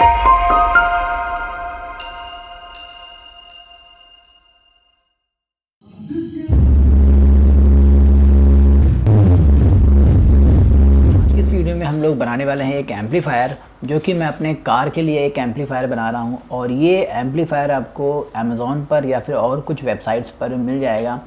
इस वीडियो में हम लोग बनाने वाले हैं एक एम्पलीफायर, जो कि मैं अपने कार के लिए एक एम्पलीफायर बना रहा हूं। और ये एम्पलीफायर आपको अमेज़ॉन पर या फिर और कुछ वेबसाइट्स पर मिल जाएगा।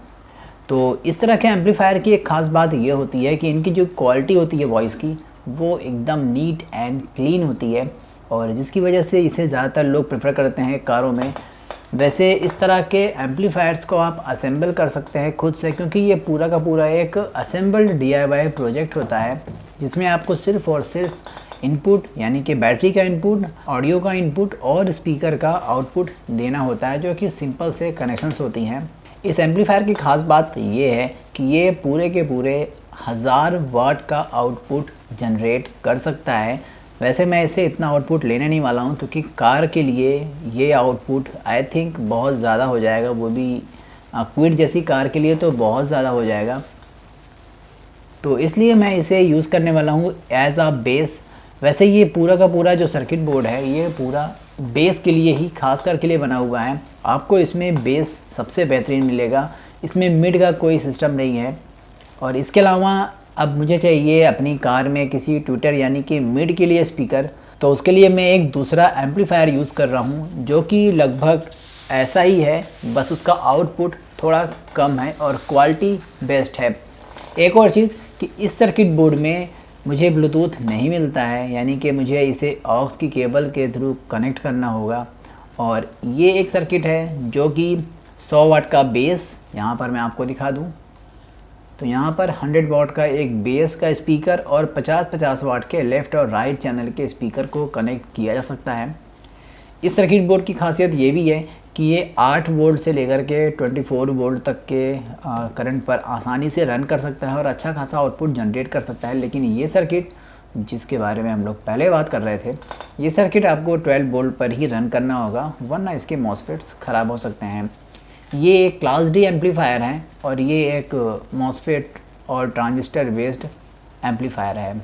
तो इस तरह के एम्पलीफायर की एक ख़ास बात ये होती है कि इनकी जो क्वालिटी होती है वॉइस की, वो एकदम नीट एंड क्लीन होती है, और जिसकी वजह से इसे ज़्यादातर लोग प्रेफर करते हैं कारों में। वैसे इस तरह के एम्पलीफायर्स को आप असेंबल कर सकते हैं खुद से, क्योंकि ये पूरा का पूरा एक असेंबल्ड DIY प्रोजेक्ट होता है, जिसमें आपको सिर्फ़ और सिर्फ इनपुट यानी कि बैटरी का इनपुट, ऑडियो का इनपुट और स्पीकर का आउटपुट देना होता है, जो कि सिंपल से कनेक्शंस होती हैं। इस एम्पलीफायर की ख़ास बात ये है कि ये पूरे के पूरे 1000 वाट का आउटपुट जनरेट कर सकता है। वैसे मैं इससे इतना आउटपुट लेने नहीं वाला हूँ, क्योंकि कार के लिए ये आउटपुट आई थिंक बहुत ज़्यादा हो जाएगा, वो भी क्विड जैसी कार के लिए तो बहुत ज़्यादा हो जाएगा। तो इसलिए मैं इसे यूज़ करने वाला हूँ एज आ बेस। वैसे ये पूरा का पूरा जो सर्किट बोर्ड है, ये पूरा बेस के लिए ही खास कर के लिए बना हुआ है। आपको इसमें बेस सबसे बेहतरीन मिलेगा, इसमें मिड का कोई सिस्टम नहीं है। और इसके अलावा अब मुझे चाहिए अपनी कार में किसी ट्विटर यानी कि मिड के लिए स्पीकर, तो उसके लिए मैं एक दूसरा एम्पलीफायर यूज़ कर रहा हूँ, जो कि लगभग ऐसा ही है, बस उसका आउटपुट थोड़ा कम है और क्वालिटी बेस्ट है। एक और चीज़ कि इस सर्किट बोर्ड में मुझे ब्लूटूथ नहीं मिलता है, यानी कि मुझे इसे ऑक्स की केबल के थ्रू कनेक्ट करना होगा। और ये एक सर्किट है जो कि 100 वाट का बेस, यहाँ पर मैं आपको दिखा दूँ तो यहाँ पर 100 वाट का एक बेस का स्पीकर और 50-50 वाट के लेफ़्ट और राइट चैनल के स्पीकर को कनेक्ट किया जा सकता है। इस सर्किट बोर्ड की खासियत ये भी है कि ये 8 वोल्ट से लेकर के 24 वोल्ट तक के करंट पर आसानी से रन कर सकता है और अच्छा खासा आउटपुट जनरेट कर सकता है। लेकिन ये सर्किट जिसके बारे में हम लोग पहले बात कर रहे थे, ये सर्किट आपको 12 वोल्ट पर ही रन करना होगा, वरना इसके मॉसफेट्स ख़राब हो सकते हैं। ये एक क्लास D एम्पलीफायर है और ये एक मॉसफेट और ट्रांजिस्टर बेस्ड एम्पलीफायर है।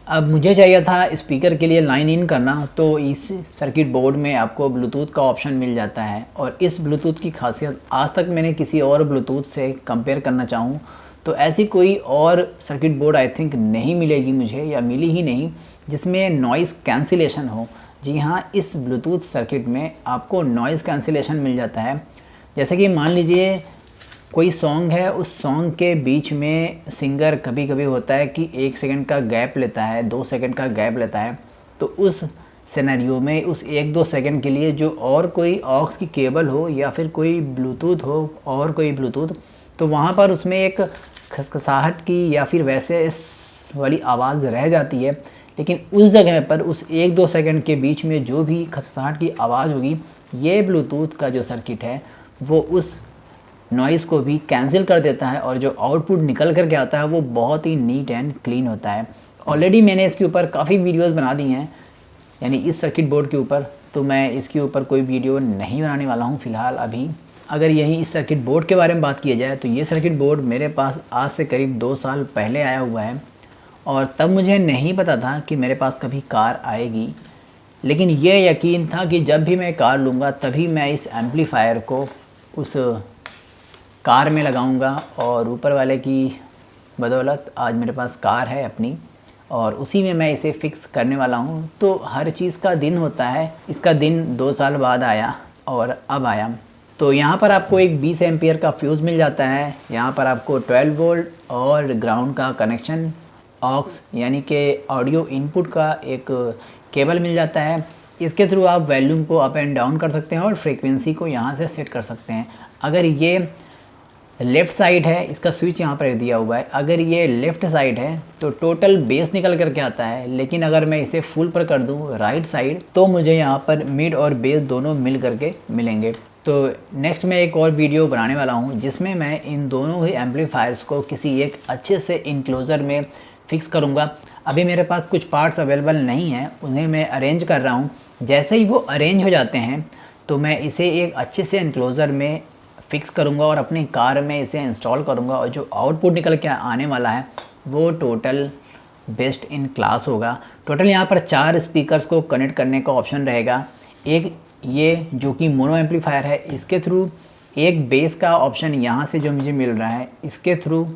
अब मुझे चाहिए था स्पीकर के लिए लाइन इन करना, तो इस सर्किट बोर्ड में आपको ब्लूटूथ का ऑप्शन मिल जाता है। और इस ब्लूटूथ की खासियत आज तक मैंने किसी और ब्लूटूथ से कंपेयर करना चाहूँ तो ऐसी कोई और सर्किट बोर्ड आई थिंक नहीं मिलेगी मुझे, या मिली ही नहीं, जिसमें नॉइज़ कैंसिलेशन हो। जी हाँ, इस ब्लूटूथ सर्किट में आपको नॉइज़ कैंसिलेशन मिल जाता है। जैसे कि मान लीजिए कोई सॉन्ग है, उस सॉन्ग के बीच में सिंगर कभी कभी होता है कि 1 सेकंड का गैप लेता है, 2 सेकंड का गैप लेता है। तो उस सिनेरियो में उस 1-2 सेकंड के लिए जो और कोई ऑक्स की केबल हो या फिर कोई ब्लूटूथ हो और कोई ब्लूटूथ, तो वहाँ पर उसमें एक खसखसाहट की या फिर वैसे इस वाली आवाज़ रह जाती है। लेकिन उस जगह पर उस 1-2 सेकंड के बीच में जो भी खसखसाहट की आवाज़ होगी, ये ब्लूटूथ का जो सर्किट है वो उस नॉइज़ को भी कैंसिल कर देता है, और जो आउटपुट निकल कर के आता है वो बहुत ही नीट एंड क्लीन होता है। ऑलरेडी मैंने इसके ऊपर काफ़ी वीडियोस बना दी हैं, यानी इस सर्किट बोर्ड के ऊपर, तो मैं इसके ऊपर कोई वीडियो नहीं बनाने वाला हूँ फ़िलहाल अभी। अगर यही इस सर्किट बोर्ड के बारे में बात की जाए तो ये सर्किट बोर्ड मेरे पास आज से करीब 2 साल पहले आया हुआ है, और तब मुझे नहीं पता था कि मेरे पास कभी कार आएगी। लेकिन ये यकीन था कि जब भी मैं कार लूँगा तभी मैं इस एम्पलीफायर को उस कार में लगाऊंगा, और ऊपर वाले की बदौलत आज मेरे पास कार है अपनी, और उसी में मैं इसे फ़िक्स करने वाला हूँ। तो हर चीज़ का दिन होता है, इसका दिन 2 साल बाद आया और अब आया। तो यहाँ पर आपको एक 20 एम्पियर का फ्यूज़ मिल जाता है। यहाँ पर आपको 12 वोल्ट और ग्राउंड का कनेक्शन, ऑक्स यानी कि ऑडियो इनपुट का एक केबल मिल जाता है। इसके थ्रू आप वॉल्यूम को अप एंड डाउन कर सकते हैं और फ्रीक्वेंसी को यहाँ से सेट कर सकते हैं। अगर ये लेफ़्ट साइड है, इसका स्विच यहाँ पर दिया हुआ है, अगर ये लेफ़्ट साइड है तो टोटल बेस निकल करके आता है। लेकिन अगर मैं इसे फुल पर कर दूँ राइट साइड, तो मुझे यहाँ पर मिड और बेस दोनों मिल करके मिलेंगे। तो नेक्स्ट मैं एक और वीडियो बनाने वाला हूँ जिसमें मैं इन दोनों ही एम्पलीफायर्स को किसी एक अच्छे से इनक्लोज़र में फ़िक्स करूँगा। अभी मेरे पास कुछ पार्ट्स अवेलेबल नहीं हैं, उन्हें मैं अरेंज कर रहा हूँ। जैसे ही वो अरेंज हो जाते हैं तो मैं इसे एक अच्छे से इनक्लोज़र में फ़िक्स करूँगा और अपनी कार में इसे इंस्टॉल करूँगा, और जो आउटपुट निकल के आने वाला है वो टोटल बेस्ट इन क्लास होगा। टोटल यहाँ पर 4 स्पीकर्स को कनेक्ट करने का ऑप्शन रहेगा। एक ये जो कि मोनो एम्पलीफायर है इसके थ्रू, एक बेस का ऑप्शन यहाँ से जो मुझे मिल रहा है इसके थ्रू,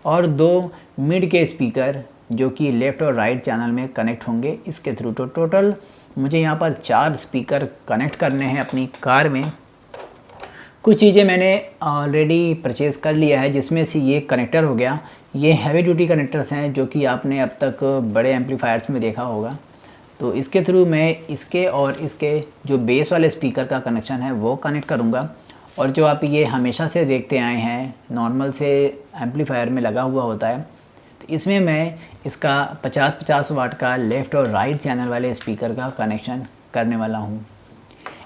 और 2 मिड के स्पीकर जो कि लेफ़्ट और राइट चैनल में कनेक्ट होंगे इसके थ्रू। तो टोटल मुझे यहाँ पर 4 स्पीकर कनेक्ट करने हैं अपनी कार में। कुछ चीज़ें मैंने ऑलरेडी परचेज़ कर लिया है, जिसमें से ये कनेक्टर हो गया। ये हैवी ड्यूटी कनेक्टर्स हैं जो कि आपने अब तक बड़े एम्पलीफायर्स में देखा होगा। तो इसके थ्रू मैं इसके और इसके जो बेस वाले स्पीकर का कनेक्शन है वो कनेक्ट करूँगा। और जो आप ये हमेशा से देखते आए हैं नॉर्मल से एम्पलीफायर में लगा हुआ होता है, तो इसमें मैं इसका 50-50 वाट का लेफ़्ट और राइट चैनल वाले स्पीकर का कनेक्शन करने वाला हूँ।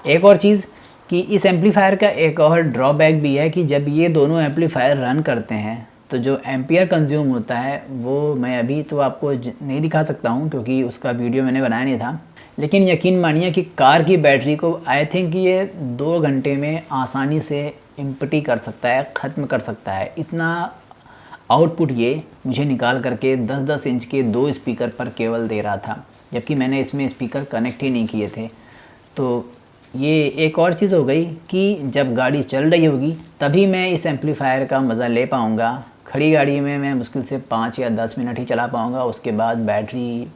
एक और चीज़ कि इस एम्पलीफायर का एक और ड्रॉबैक भी है कि जब ये दोनों एम्पलीफायर रन करते हैं तो जो एम्पियर कंज्यूम होता है वो मैं अभी तो आपको नहीं दिखा सकता हूँ क्योंकि उसका वीडियो मैंने बनाया नहीं था, लेकिन यकीन मानिए कि कार की बैटरी को आई थिंक ये 2 घंटे में आसानी से एम्प्टी कर सकता है, ख़त्म कर सकता है। इतना आउटपुट ये मुझे निकाल करके 10-10 इंच के 2 स्पीकर पर केवल दे रहा था, जबकि मैंने इसमें स्पीकर कनेक्ट ही नहीं किए थे। तो ये एक और चीज़ हो गई कि जब गाड़ी चल रही होगी तभी मैं इस एम्पलीफायर का मज़ा ले पाऊँगा। खड़ी गाड़ी में मैं मुश्किल से 5 या 10 मिनट ही चला पाऊँगा, उसके बाद बैटरी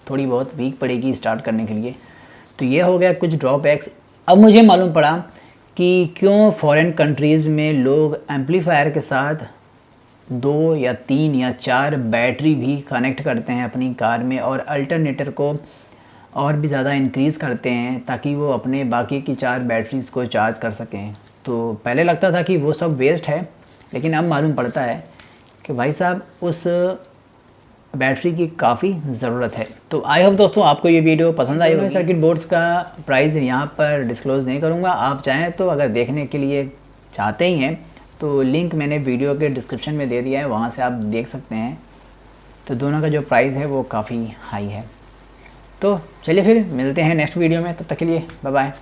थोड़ी बहुत वीक पड़ेगी स्टार्ट करने के लिए। तो ये हो गया कुछ ड्रॉबैक्स। अब मुझे मालूम पड़ा कि क्यों फॉरेन कंट्रीज़ में लोग एम्पलीफायर के साथ 2 या 3 या 4 बैटरी भी कनेक्ट करते हैं अपनी कार में और अल्टरनेटर को और भी ज़्यादा इंक्रीज़ करते हैं ताकि वो अपने बाकी की 4 बैटरीज़ को चार्ज कर सकें। तो पहले लगता था कि वो सब वेस्ट है, लेकिन अब मालूम पड़ता है कि भाई साहब उस बैटरी की काफ़ी ज़रूरत है। तो आई होप दोस्तों आपको ये वीडियो पसंद आई होगी। सर्किट बोर्ड्स का प्राइस यहाँ पर डिस्क्लोज़ नहीं करूँगा, आप चाहें तो अगर देखने के लिए चाहते ही हैं तो लिंक मैंने वीडियो के डिस्क्रिप्शन में दे दिया है, वहाँ से आप देख सकते हैं। तो दोनों का जो प्राइस है वो काफ़ी हाई है। तो चलिए फिर मिलते हैं नेक्स्ट वीडियो में, तब तक के लिए बाय बाय।